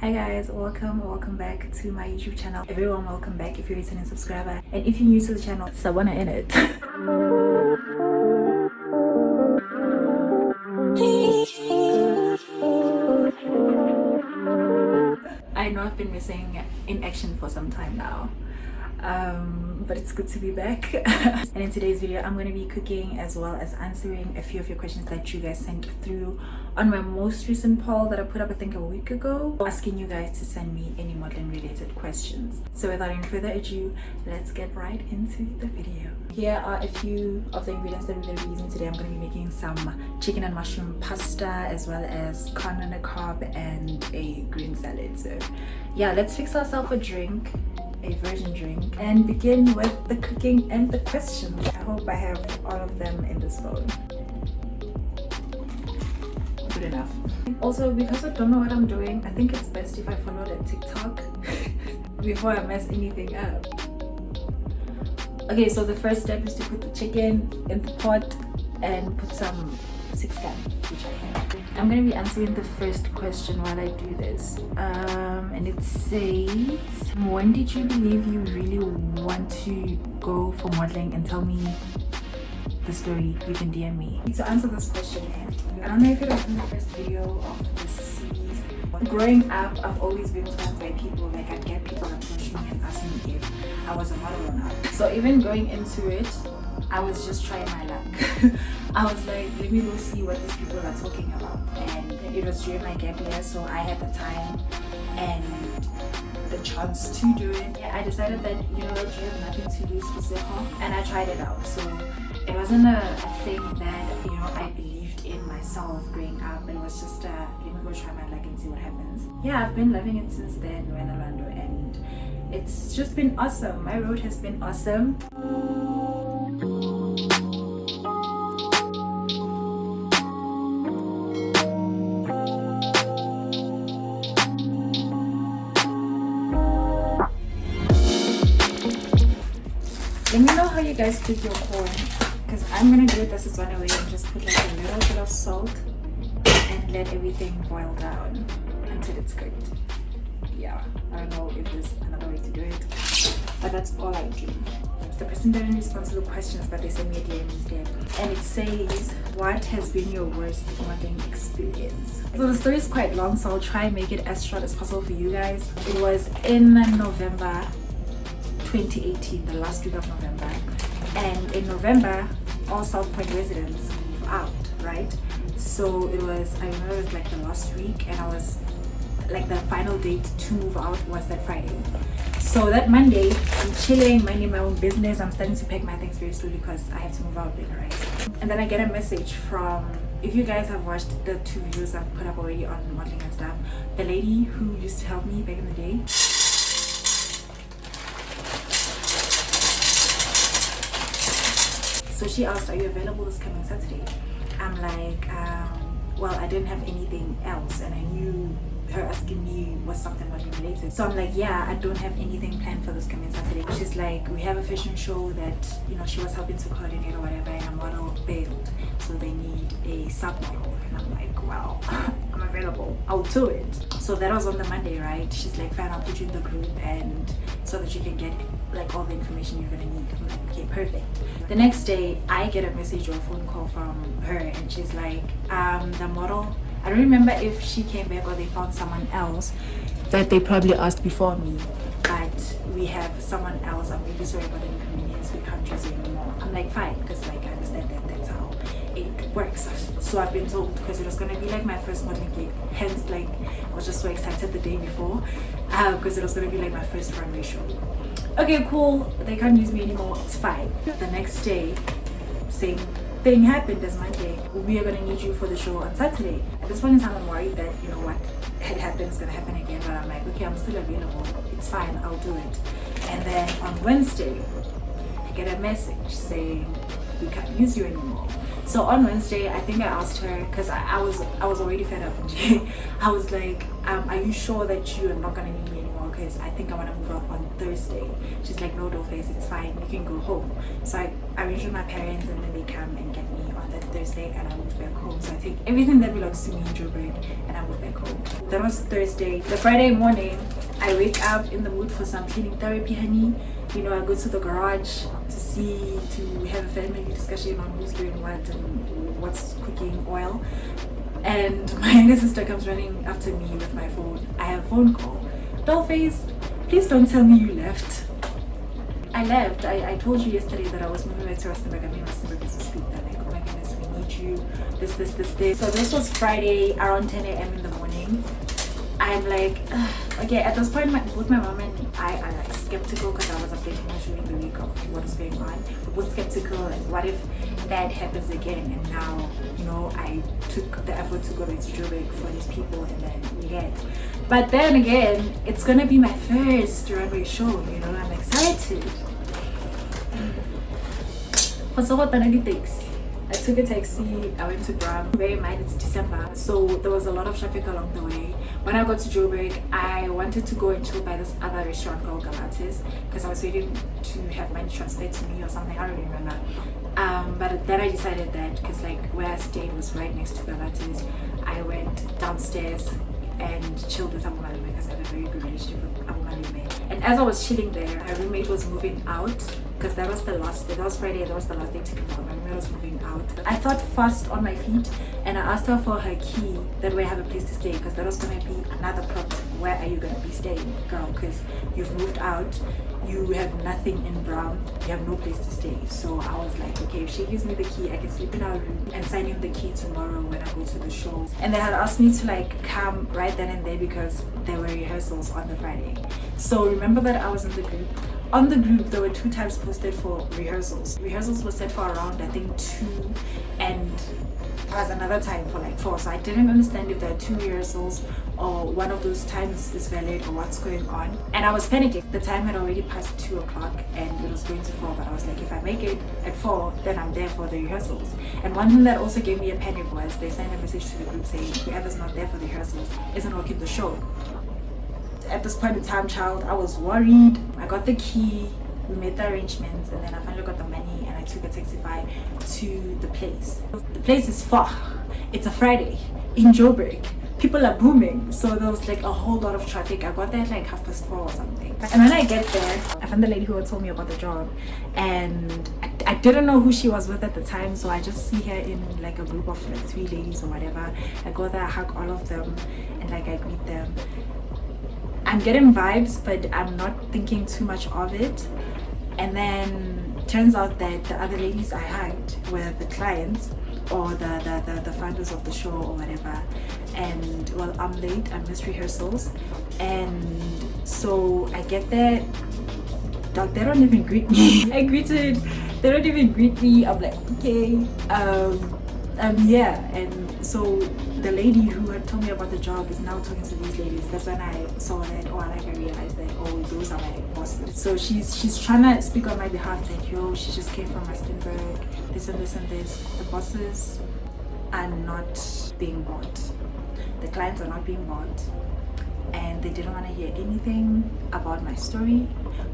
Hi guys, welcome back to my YouTube channel. Everyone, welcome back if you're a returning subscriber, and if you're new to the channel, Sabana in it. I know I've been missing in action for some time now, but it's good to be back. And in today's video I'm going to be cooking as well as answering a few of your questions that you guys sent through on my most recent poll that I put up I think a week ago, asking you guys to send me any modeling related questions. So without any further ado, let's get right into the video. Here are a few of the ingredients that we're going to be using today. I'm going to be making some chicken and mushroom pasta as well as corn on the cob and a green salad. So yeah, let's fix ourselves a drink, a virgin drink, and begin with the cooking and the questions. I hope I have all of them in this phone. Good enough. Also, because I don't know what I'm doing, I think it's best if I follow the TikTok before I mess anything up. Okay, so the first step is to put the chicken in the pot and put some 6 gram, which I have. I'm going to be answering the first question while I do this. And it says, when did you believe you really want to go for modeling? And tell me the story. You can DM me. To answer this question, I don't know if it was in the first video of this series. Growing up, I've always been told by people, like I'd get people approach me and ask me if I was a model or not. So even going into it, I was just trying my luck. I was like, let me go see what these people are talking about. And it was during my gap year, so I had the time and the chance to do it. Yeah, I decided that, you know what, you have nothing to lose for Seho, and I tried it out. So it wasn't a thing that, you know, I believed in myself growing up. It was just let me go try my luck and see what happens. Yeah, I've been loving it since then, Orlando, and it's just been awesome. My road has been awesome. Let me know how you guys cook your corn, because I'm gonna do it this is one way and just put like a little bit of salt and let everything boil down until it's cooked. Yeah, I don't know if there's another way to do it, but that's all I do. The person didn't respond to the questions, but they sent me a DM instead, and it says, what has been your worst modeling experience? So the story is quite long, so I'll try and make it as short as possible for you guys. It was in November 2018, the last week of November, and in November all South Point residents move out, right? So it was, I remember it was like the last week, and I was like, the final date to move out was that Friday. So that Monday I'm chilling, minding my own business. I'm starting to pack my things very slowly because I have to move out later, right? And then I get a message from, if you guys have watched the 2 videos I've put up already on modeling and stuff, the lady who used to help me back in the day. So she asked, are you available this coming Saturday? I'm like, well, I didn't have anything else, and I knew her asking me was something modeling related. So I'm like, yeah, I don't have anything planned for this coming Saturday. She's like, we have a fashion show that, you know, she was helping to coordinate or whatever, and a model bailed, so they need a sub model. And I'm like, well, I'm available, I'll do it. So that was on the Monday, right? She's like, fine, I'll put you in the group, and so that you can get like all the information you're gonna need. I'm like, okay, perfect. The next day I get a message or a phone call from her, and she's like, the model, I don't remember if she came back or they found someone else that they probably asked before me, but we have someone else. I'm really sorry about the inconvenience, we can't use you anymore. I'm like, fine, because like I understand that that's how it works. So I've been told, because it was gonna be like my first modeling gig, hence like I was just so excited the day before, because it was gonna be like my first runway show. Okay, cool, they can't use me anymore, it's fine. The next day, same thing happened as Monday. We are gonna need you for the show on Saturday. At this point in time, I'm worried that, you know, what had happened is gonna happen again, but I'm like, okay, I'm still available, it's fine, I'll do it. And then on Wednesday, I get a message saying, we can't use you anymore. So on Wednesday, I think I asked her, because I was already fed up. I was like, are you sure that you are not gonna need me anymore? Because I think I want to move out on Thursday. She's like, no, Dollface, it's fine, you can go home. So I arranged with my parents, and then they come and get me on that Thursday and I moved back home. So I take everything that belongs to me in Joburg and I moved back home. That was Thursday. The Friday morning, I wake up in the mood for some cleaning therapy, honey. You know, I go to the garage to have a family discussion on who's doing what and what's cooking oil. And my younger sister comes running after me with my phone. I have a phone call. Dollface, please don't tell me you left. I left. I told you yesterday that I was moving back to Rustenburg. I mean, Rustenburg is a street. They're like, oh my goodness, we need you. This. So this was Friday around 10 a.m. in the morning. I'm like, okay, at this point, both my mom and I are like skeptical because I was updating her during the week of what's going on. We're both skeptical and what if that happens again? And now, you know, I took the effort to go back to Joburg for these people and then we get. But then again, it's gonna be my first runway show, you know, I'm excited. So what takes? I took a taxi, I went to Bram. Bear in mind it's December, so there was a lot of traffic along the way. When I got to Joburg, I wanted to go and chill by this other restaurant called Galates because I was waiting to have money transferred to me or something, I don't remember. But then I decided that because like where I stayed was right next to Galates, I went downstairs and chilled with Abu Malime because I had a very good relationship with Abu Malime. And as I was chilling there, my roommate was moving out because that was Friday, that was the last day to come out. My roommate was moving out. I thought fast on my feet and I asked her for her key, that way I have a place to stay because that was going to be another problem. Where are you going to be staying, girl? Because you've moved out, you have nothing in Brown, you have no place to stay. So I was like, okay, if she gives me the key, I can sleep in our room and sign in the key tomorrow when I go to the show. And they had asked me to like come right then and there because there were rehearsals on the Friday. So remember that I was in the group. On the group, there were 2 times posted for rehearsals. Rehearsals were set for around, I think, 2 and there was another time for like 4. So I didn't understand if there are 2 rehearsals or one of those times is valid or what's going on. And I was panicking. The time had already passed 2 o'clock and it was going to 4, but I was like, if I make it at 4, then I'm there for the rehearsals. And one thing that also gave me a panic was they sent a message to the group saying, whoever's not there for the rehearsals isn't working the show. At this point in time, child, I was worried. I got the key, we made the arrangements, and then I finally got the money and I took a taxify to the place. The place is far. It's a Friday in Joburg. People are booming, so there was like a whole lot of traffic. I got there at like 4:30 or something. And when I get there, I found the lady who had told me about the job, and I didn't know who she was with at the time, so I just see her in like a group of like 3 ladies or whatever. I go there, I hug all of them, and like I greet them. I'm getting vibes, but I'm not thinking too much of it. And then turns out that the other ladies I hugged were the clients or the founders of the show or whatever. And well, I'm late, I missed rehearsals. And so I get there, dog, they don't even greet me. They don't even greet me. I'm like, okay, yeah. And so the lady who had told me about the job is now talking to these ladies. That's when I saw that, I realized that, those are my bosses. So she's trying to speak on my behalf, like, yo, she just came from Rustenburg, this and this and this. The bosses are not being bought. The clients are not being bought. And they didn't want to hear anything about my story,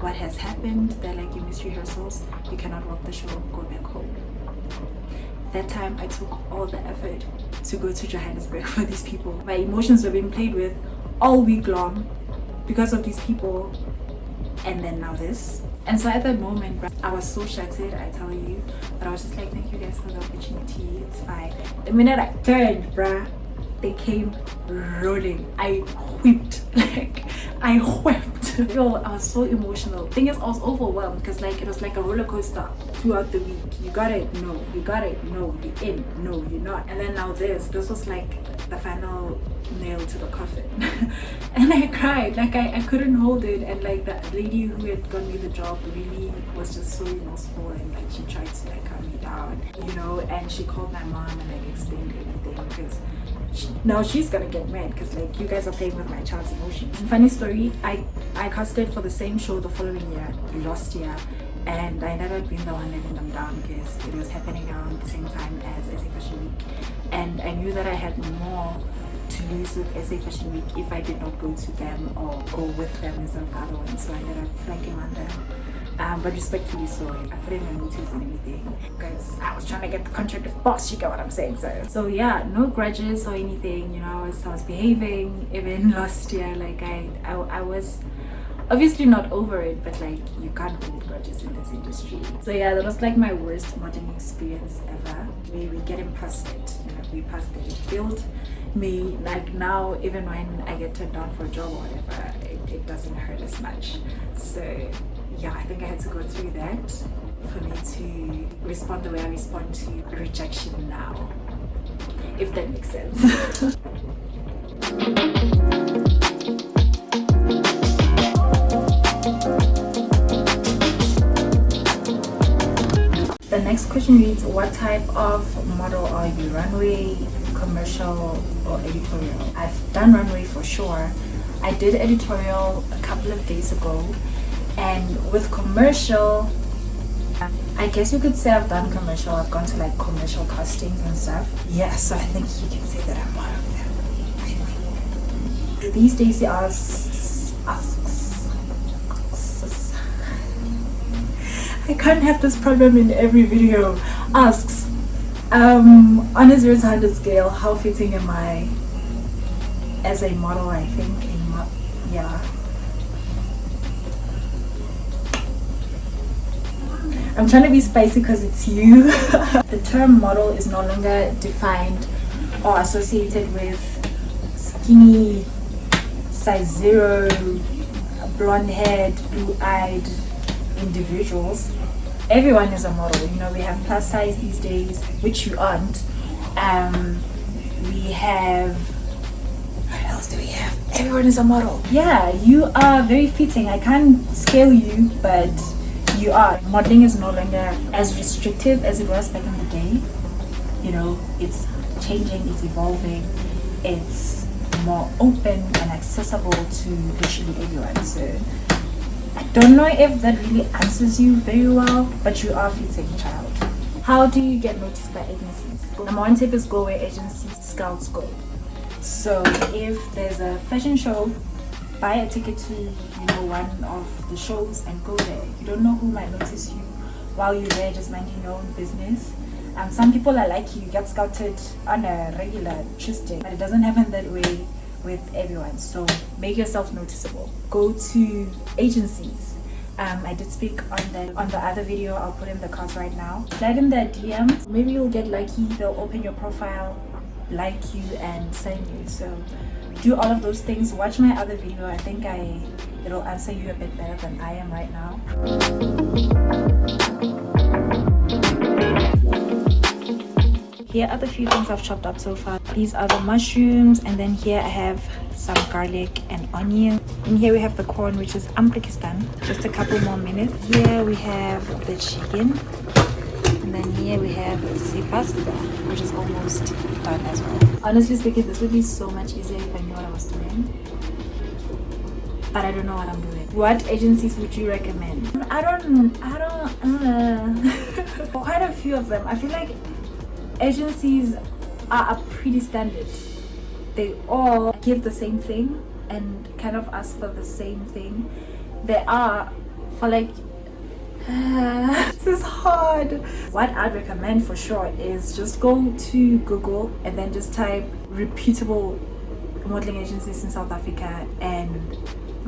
what has happened. They're like, you missed rehearsals, you cannot work the show, go back home. That time I took all the effort to go to Johannesburg for these people. My emotions were being played with all week long because of these people, and then now this. And so at that moment, I was so shattered, I tell you, but I was just like, thank you guys for the opportunity, it's fine. The minute I turned, bruh, they came rolling. I whipped, like I wept. Yo, I was so emotional. Thing is, I was overwhelmed because like it was like a roller coaster throughout the week. You got it, no. You got it, no. You in, no. You're not. And then now this was like the final nail to the coffin. And I cried, like I couldn't hold it. And like the lady who had gotten me the job really was just so remorseful, and like she tried to like calm me down, you know. And she called my mom and like explained everything because now she's gonna get mad because like you guys are playing with my child's emotions. Funny story, I casted for the same show the following year, last year, and I never been the one letting them down because it was happening around the same time as SA Fashion Week, and I knew that I had more to lose with SA Fashion Week if I did not go to them or go with them instead of the other one. So I ended up flanking on them. But respectfully so, I put in my notice and everything because I was trying to get the contract with boss, you get what I'm saying. So yeah, no grudges or anything, you know. I was behaving even last year. Like I was obviously not over it, but like you can't hold grudges in this industry. So yeah, that was like my worst modeling experience ever. We getting past it, you know, we passed it. It built me, like now even when I get turned down for a job or whatever, it doesn't hurt as much. So yeah, I think I had to go through that for me to respond the way I respond to rejection now, if that makes sense. The next question reads, what type of model are you? Runway, commercial, or editorial? I've done runway for sure. I did editorial a couple of days ago, and with commercial, I guess you could say I've done commercial. I've gone to like commercial castings and stuff. Yeah, so I think you can say that I'm one of them, I think. These days he asks, I can't have this problem in every video. Asks, on a 0 to 100 scale, how fitting am I as a model? I think, yeah. I'm trying to be spicy because it's you. The term model is no longer defined or associated with skinny, size 0, blonde-haired, blue-eyed individuals. Everyone is a model. You know, we have plus size these days, which you aren't. We have, what else do we have? Everyone is a model. Yeah, you are very fitting. I can't scale you, but you are. Modeling is no longer as restrictive as it was back in the day. You know, it's changing, it's evolving, it's more open and accessible to literally everyone. So I don't know if that really answers you very well, but you are fitting, child. How do you get noticed by agencies? Number one tip is go where agency scouts go. So if there's a fashion show, buy a ticket to, you know, one of the shows and go there. You don't know who might notice you while you're there just minding your own business. Some people are like you get scouted on a regular Tuesday, but it doesn't happen that way with everyone. So make yourself noticeable. Go to agencies. I did speak on that on the other video. I'll put in the cards right now. Slide in their DMs. Maybe you'll get lucky. They'll open your profile, like you, and send you. So do all of those things. Watch my other video. I think it'll answer you a bit better than I am right now. Here are the few things I've chopped up so far. These are the mushrooms, and then here I have some garlic and onion. And here we have the corn, which is Amplikistan. Just a couple more minutes. Here we have the chicken. And then here we have the pasta, which is almost done as well. Honestly speaking, this would be so much easier if I knew what I was doing. But I don't know what I'm doing. What agencies would you recommend? Quite a few of them. I feel like agencies are pretty standard. They all give the same thing and kind of ask for the same thing. They are for like this is hard. What I'd recommend for sure is just go to Google and then just type reputable modeling agencies in South Africa, and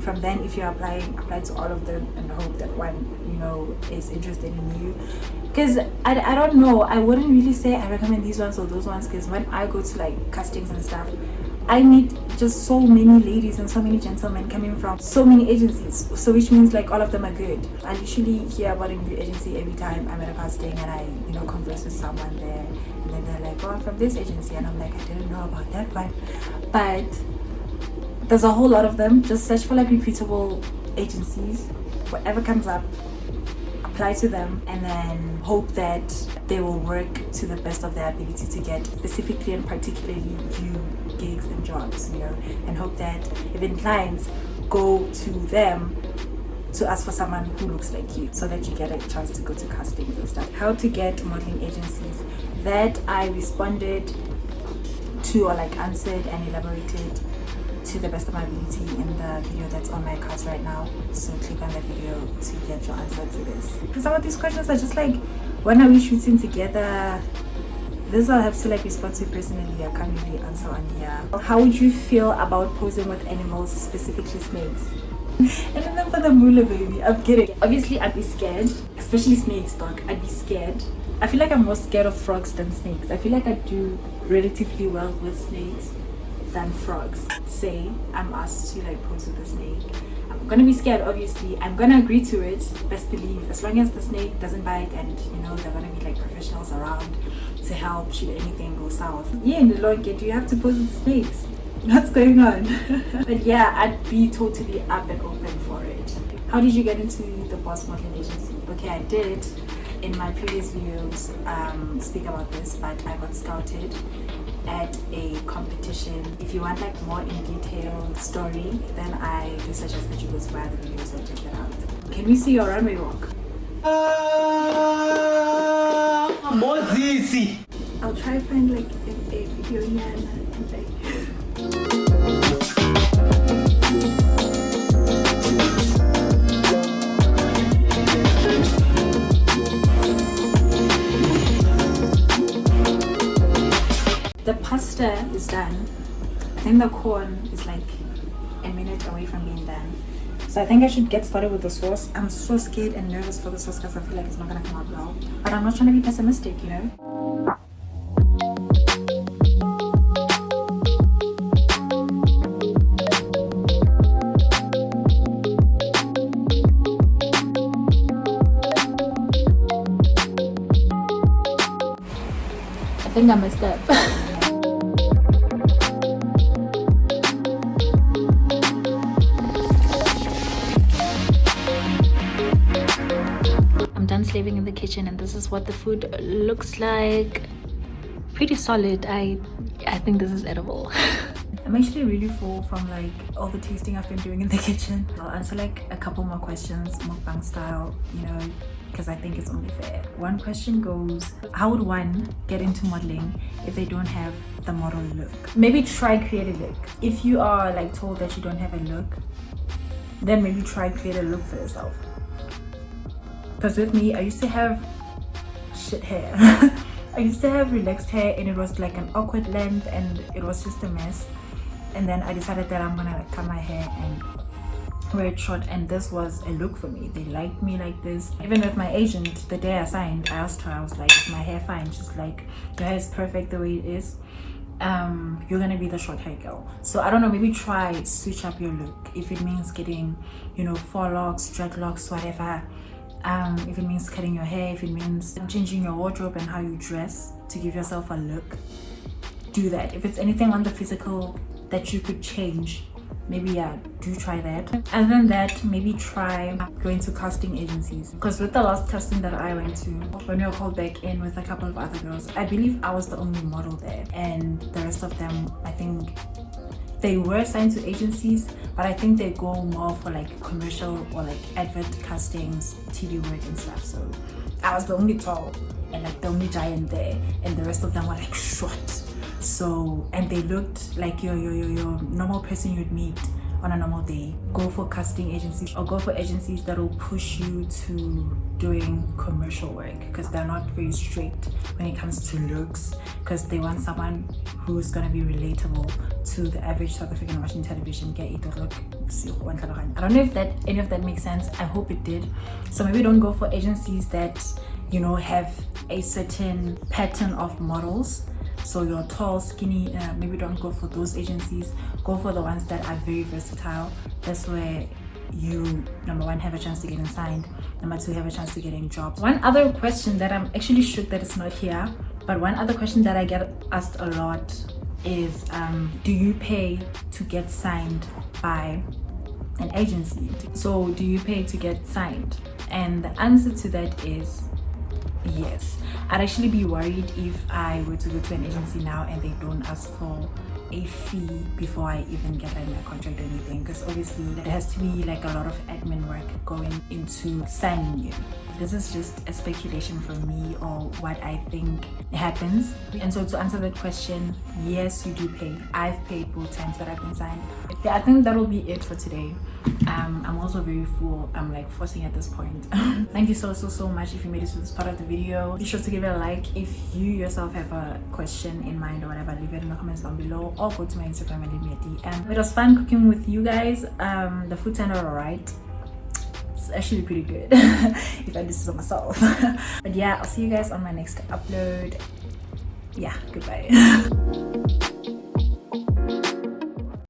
from then, if you're applying, apply to all of them and hope that one, you know, is interested in you. Because I don't know, I wouldn't really say I recommend these ones or those ones, because when I go to like castings and stuff, I meet just so many ladies and so many gentlemen coming from so many agencies, so which means like all of them are good. I usually hear about a new agency every time I'm at a casting and I, you know, converse with someone there, and then they're like, oh, I'm from this agency, and I'm like, I didn't know about that one. But there's a whole lot of them. Just search for like reputable agencies. Whatever comes up, apply to them, and then hope that they will work to the best of their ability to get specifically and particularly you gigs and jobs, you know, and hope that even clients go to them to ask for someone who looks like you, so that you get a chance to go to castings and stuff. How to get modeling agencies, that I responded to or like answered and elaborated to the best of my ability in the video that's on my cards right now. So click on that video to get your answer to this. Because some of these questions are just like, when are we shooting together? This I'll have to like respond to personally. I can't really answer on here. How would you feel about posing with animals, specifically snakes? And then for the moolah, baby, I'm kidding. Obviously I'd be scared, especially snakes, dog. I'd be scared. I feel like I'm more scared of frogs than snakes. I feel like I do relatively well with snakes than frogs. Say I'm asked to like pose with a snake, I'm gonna be scared. Obviously I'm gonna agree to it, best believe, as long as the snake doesn't bite and you know they're gonna be like professionals around to help should anything go south. Yeah, in the long get you have to pose with snakes. What's going on? But yeah, I'd be totally up and open for it. How did you get into the Boss Modeling Agency? Okay, I did in my previous videos speak about this, but I got scouted at a competition. If you want like more in detailed story, then I do suggest that you go to my other videos and check it out. Can we see your runway walk? I'll try to find like a video here and like the pasta is done. I think the corn is like a minute away from being done. So I think I should get started with the sauce. I'm so scared and nervous for the sauce because I feel like it's not gonna come out well. But I'm not trying to be pessimistic, you know? I think I messed up. I'm done slaving in the kitchen and this is what the food looks like. Pretty solid. I think this is edible. I'm actually really full from like all the tasting I've been doing in the kitchen. I'll answer like a couple more questions, mukbang style, you know, because I think it's only fair. One question goes, how would one get into modeling if they don't have the model look? Maybe try create a look. If you are like told that you don't have a look, then maybe try create a look for yourself. Because with me, I used to have shit hair. I used to have relaxed hair and it was like an awkward length and it was just a mess. And then I decided that I'm gonna like cut my hair and wear it short, and this was a look for me. They liked me like this. Even with my agent, the day I signed, I asked her, I was like, is my hair fine? She's like, your hair is perfect the way it is. You're gonna be the short hair girl. So I don't know, maybe try switch up your look. If it means getting, you know, 4 locks, dreadlocks, whatever. If it means cutting your hair, if it means changing your wardrobe and how you dress to give yourself a look, do that. If it's anything on the physical that you could change, maybe yeah, do try that. Other than that, maybe try going to casting agencies, because with the last casting that I went to, when we were called back in with a couple of other girls, I believe I was the only model there, and the rest of them, I think they were signed to agencies, but I think they go more for like commercial or like advert castings, TV work and stuff. So I was the only tall and like the only giant there, and the rest of them were like short. So, and they looked like your normal person you'd meet on a normal day. Go for casting agencies or go for agencies that will push you to doing commercial work, because they're not very strict when it comes to looks, because they want someone who's going to be relatable to the average South African watching television. I don't know if that any of that makes sense. I hope it did. So maybe don't go for agencies that, you know, have a certain pattern of models. So you're tall, skinny, maybe don't go for those agencies. Go for the ones that are very versatile. That's where you, number one, have a chance to get signed. Number two, have a chance to get in jobs. One other question that I'm actually shook that it's not here, but one other question that I get asked a lot is, do you pay to get signed by an agency? So do you pay to get signed? And the answer to that is yes. I'd actually be worried if I were to go to an agency now and they don't ask for a fee before I even get like my contract or anything, because obviously there has to be like a lot of admin work going into signing you. This is just a speculation from me or what I think happens. And so to answer that question, yes, you do pay. I've paid both times that I've been signed. Yeah, I think that'll be it for today. I'm also very full. I'm like forcing at this point. Thank you so much if you made it to this part of the video. Be sure to give it a like. If you yourself have a question in mind or whatever, leave it in the comments down below or go to my Instagram and leave me a DM. It was fun cooking with you guys. The food turned out alright. It's actually pretty good if I do this on myself. But yeah, I'll see you guys on my next upload. Yeah, goodbye.